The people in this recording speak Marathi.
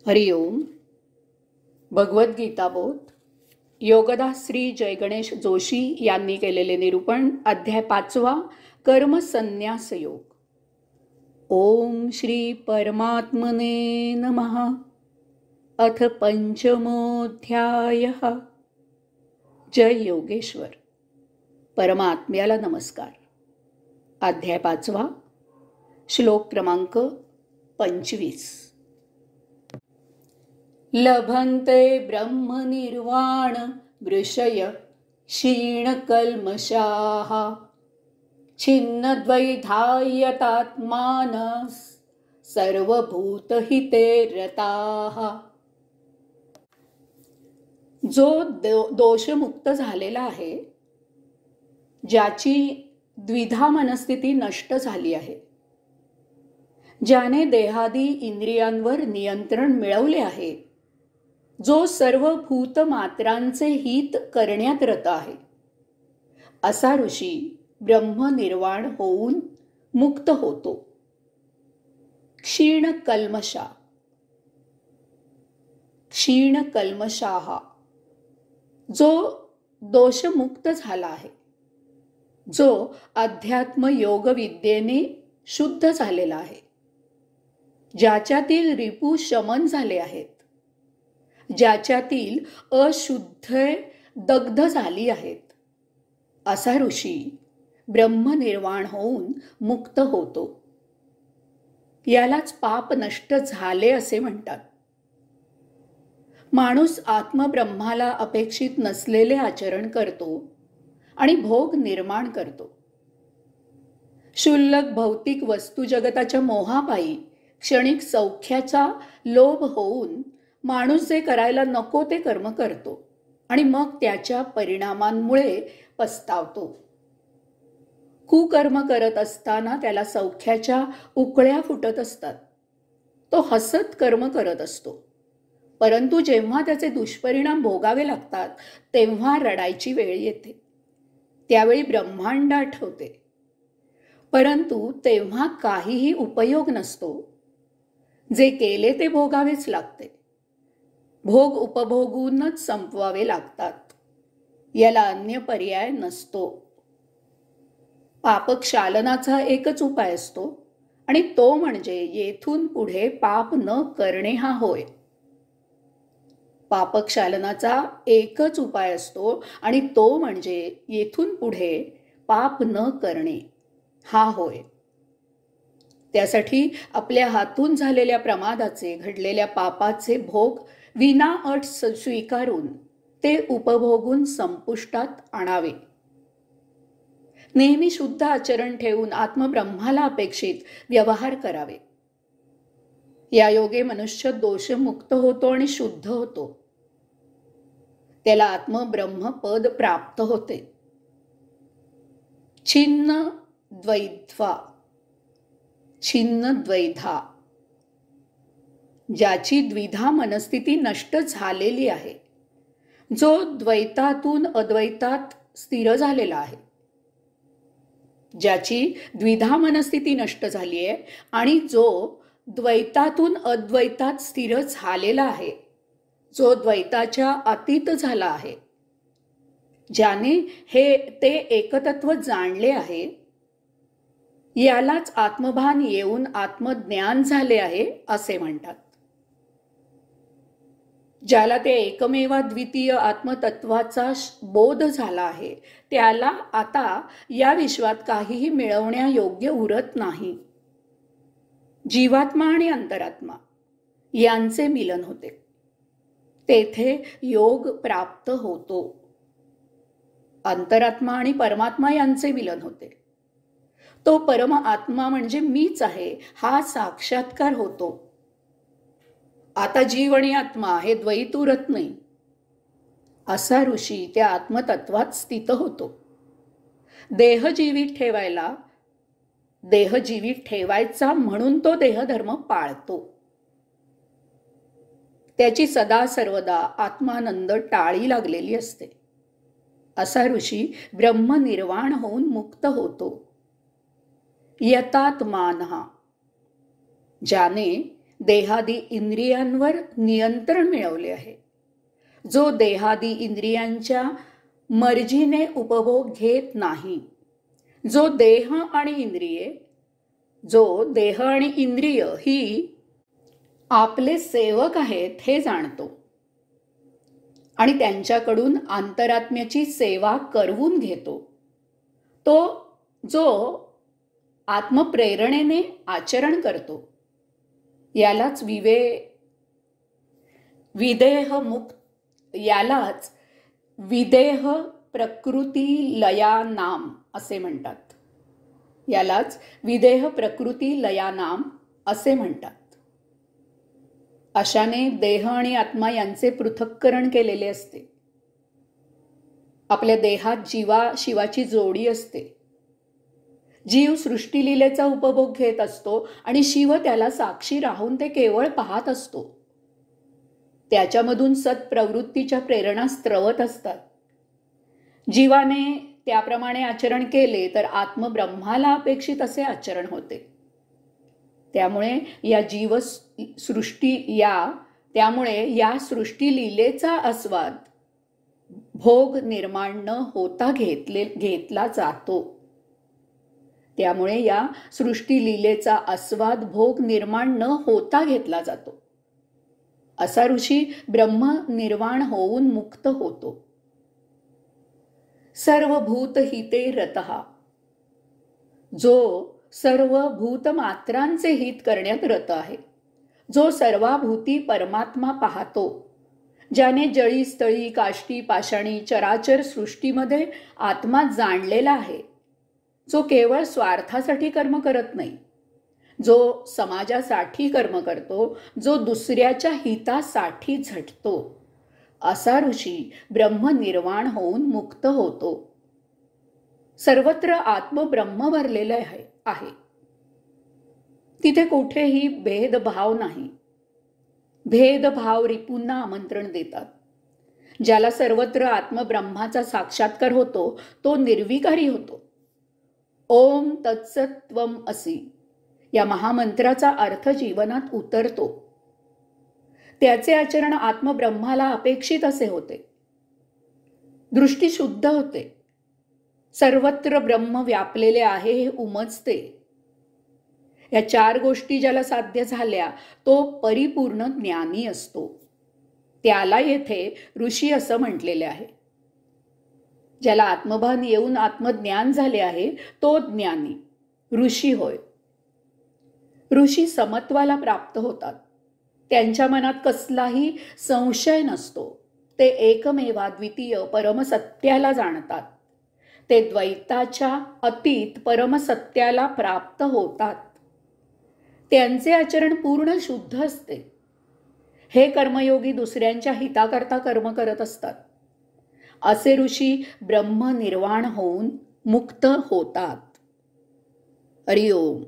हरिओम. भगवद्गीता बोध योगदास श्री जय गणेश जोशी यांनी केलेले निरूपण. अध्याय 5. कर्मसन्न्यास योग. ओम श्री परमात्मने नमः. अथ पंचमोऽध्यायः. जय योगेश्वर. परमात्म्याला नमस्कार. अध्याय 5. श्लोक क्रमांक 25. लभन्ते ब्रह्मनिर्वाण ऋषय क्षीणकल्मषाः छिन्नद्वैधायतात्मानः सर्वभूतहिते रताः. जो दोषमुक्त झालेला आहे, ज्याची द्विधा मनस्थिती नष्ट झाली आहे, ज्याने देहादी इंद्रियांवर नियंत्रण मिळवले आहे, जो सर्व भूतमात्रांचे हित करण्यात रत आहे, असा ऋषी ब्रह्मनिर्वाण होऊन मुक्त होतो. क्षीणकल्मषाः, जो दोषमुक्त झाला आहे, जो अध्यात्म योग विद्येने शुद्ध झालेला आहे, ज्याच्यातील रिपू शमन झाले आहेत, ज्याच्यातील अशुद्ध दग्ध झाली आहेत, असा ऋषी ब्रह्मनिर्वाण होऊन मुक्त होतो. यालाच पाप नष्ट झाले असे म्हणतात. माणूस आत्मब्रह्माला अपेक्षित नसलेले आचरण करतो आणि भोग निर्माण करतो. क्षुल्लक भौतिक वस्तू जगताच्या मोहापायी क्षणिक सौख्याचा लोभ होऊन माणूस जे करायला नको ते कर्म करतो आणि मग त्याच्या परिणामांमुळे पस्तावतो. कुकर्म करत असताना त्याला सौख्याच्या उकळ्या फुटत असतात. तो हसत कर्म करत असतो, परंतु जेव्हा त्याचे दुष्परिणाम भोगावे लागतात तेव्हा रडायची वेळ येते. त्यावेळी ब्रह्मांड आठवते, परंतु तेव्हा काहीही उपयोग नसतो. जे केले ते भोगावेच लागते. भोग उपभोगूनच संपवावे लागतात. याला अन्य पर्याय नसतो. पापक्षालनाचा एकच उपाय असतो आणि तो म्हणजे येथून पुढे पाप न करणे हा होय. पापक्षालनाचा एकच उपाय असतो आणि तो म्हणजे येथून पुढे पाप न करणे हा होय. त्यासाठी आपल्या हातून झालेल्या प्रमादाचे, घडलेल्या पापाचे भोग विना अट स्वीकारून ते उपभोगून संपुष्टात आणावे. नेहमी शुद्ध आचरण ठेवून आत्मब्रह्माला अपेक्षित व्यवहार करावे. या योगे मनुष्य दोषमुक्त होतो आणि शुद्ध होतो. त्याला आत्मब्रह्म पद प्राप्त होते. छिन्न द्वैधा, ज्याची द्विधा मनस्थिती नष्ट झालेली आहे, जो द्वैतातून अद्वैतात स्थिर झालेला आहे, ज्याची द्विधा मनस्थिती नष्ट झाली आहे आणि जो द्वैतातून अद्वैतात स्थिर झालेला आहे, जो द्वैताच्या अतीत झाला आहे, ज्याने ते एकतत्व जाणले आहे, यालाच आत्मभान येऊन आत्मज्ञान झाले आहे असे म्हणतात. ज्याला ते एकमेवा द्वितीय आत्मतत्वाचा बोध झाला आहे, त्याला आता या विश्वात काहीही मिळवण्यायोग्य उरत नाही. जीवात्मा आणि अंतरात्मा यांचे मिलन होते. तेथे योग प्राप्त होतो. अंतरात्मा आणि परमात्मा यांचे मिलन होते. तो परम आत्मा म्हणजे मीच आहे हा साक्षात्कार होतो. आता जीव आणि आत्मा हे द्वैत उरत नाही. असा ऋषी त्या आत्मतत्वात स्थित होतो. देह जीवित ठेवायचा म्हणून तो देहधर्म पाळतो. त्याची सदा सर्वदा आत्मानंद टाळी लागलेली असते. असा ऋषी ब्रह्मनिर्वाण होऊन मुक्त होतो. यतात्मानः, ज्याने देहादी इंद्रियांवर नियंत्रण मिळवले आहे. जो देहादी इंद्रियांच्या मर्जीने उपभोग घेत नाही, जो देह आणि इंद्रिय ही आपले सेवक आहेत हे जाणतो आणि त्यांच्याकडून अंतरात्म्याची सेवा करवून घेतो, तो जो आत्मप्रेरणेने आचरण करतो, यालाच विदेह प्रकृती लयानाम असे म्हणतात. अशाने देह आणि आत्मा यांचे पृथक्करण केलेले असते. आपल्या देहात शिवाची जोडी असते. जीव सृष्टीलीलेचा उपभोग घेत असतो आणि शिव त्याला साक्षी राहून ते केवळ पाहत असतो. त्याच्यामधून सत्प्रवृत्तीच्या प्रेरणा स्त्रवत असतात. जीवाने त्याप्रमाणे आचरण केले तर आत्मब्रह्माला अपेक्षित असे आचरण होते. त्यामुळे या सृष्टी लीलेचा आस्वाद भोग निर्माण न होता घेतला जातो. असा ऋषी ब्रह्मनिर्वाण होऊन मुक्त होतो. सर्वभूतहिते रतः, जो सर्व भूतमात्रांचे हित करण्यात रत आहे, जो सर्वाभूती परमात्मा पाहतो, ज्याने जळी स्थळी काष्टी पाषाणी चराचर सृष्टीमध्ये आत्मा जाणलेला आहे, जो केवळ स्वार्थासाठी कर्म करत नाही, जो समाजासाठी कर्म करतो, जो दुसऱ्याच्या हितासाठी झटतो, असा ऋषी ब्रह्मनिर्वाण होऊन मुक्त होतो. सर्वत्र आत्मब्रह्म भरलेले आहे. तिथे कुठेही भेदभाव नाही. भेदभाव रिपूंना आमंत्रण देतात. ज्याला सर्वत्र आत्मब्रह्माचा साक्षात्कार होतो तो निर्विकारी होतो. ओम तत्सत्वम असि या महामंत्राचा अर्थ जीवनात उतरतो. त्याचे आचरण आत्मब्रह्माला अपेक्षित असे होते. दृष्टी शुद्ध होते. सर्वत्र ब्रह्म व्यापलेले आहे हे उमजते. या 4 गोष्टी ज्याला साध्य झाल्या तो परिपूर्ण ज्ञानी असतो. त्याला येथे ऋषी असं म्हटलेले आहे. ज्याला आत्मभान येऊन आत्मज्ञान झाले आहे तो ज्ञानी ऋषी होय. ऋषी समत्वाला प्राप्त होतात. त्यांच्या मनात कसलाही संशय नसतो. ते एकमेवाद्वितीय परमसत्याला जाणतात. ते द्वैताच्या अतीत परमसत्याला प्राप्त होतात. त्यांचे आचरण पूर्ण शुद्ध असते. हे कर्मयोगी दुसऱ्यांच्या हिताकरता कर्म करत असतात. असे ऋषी ब्रह्मनिर्वाण होऊन मुक्त होतात. हरि ओम.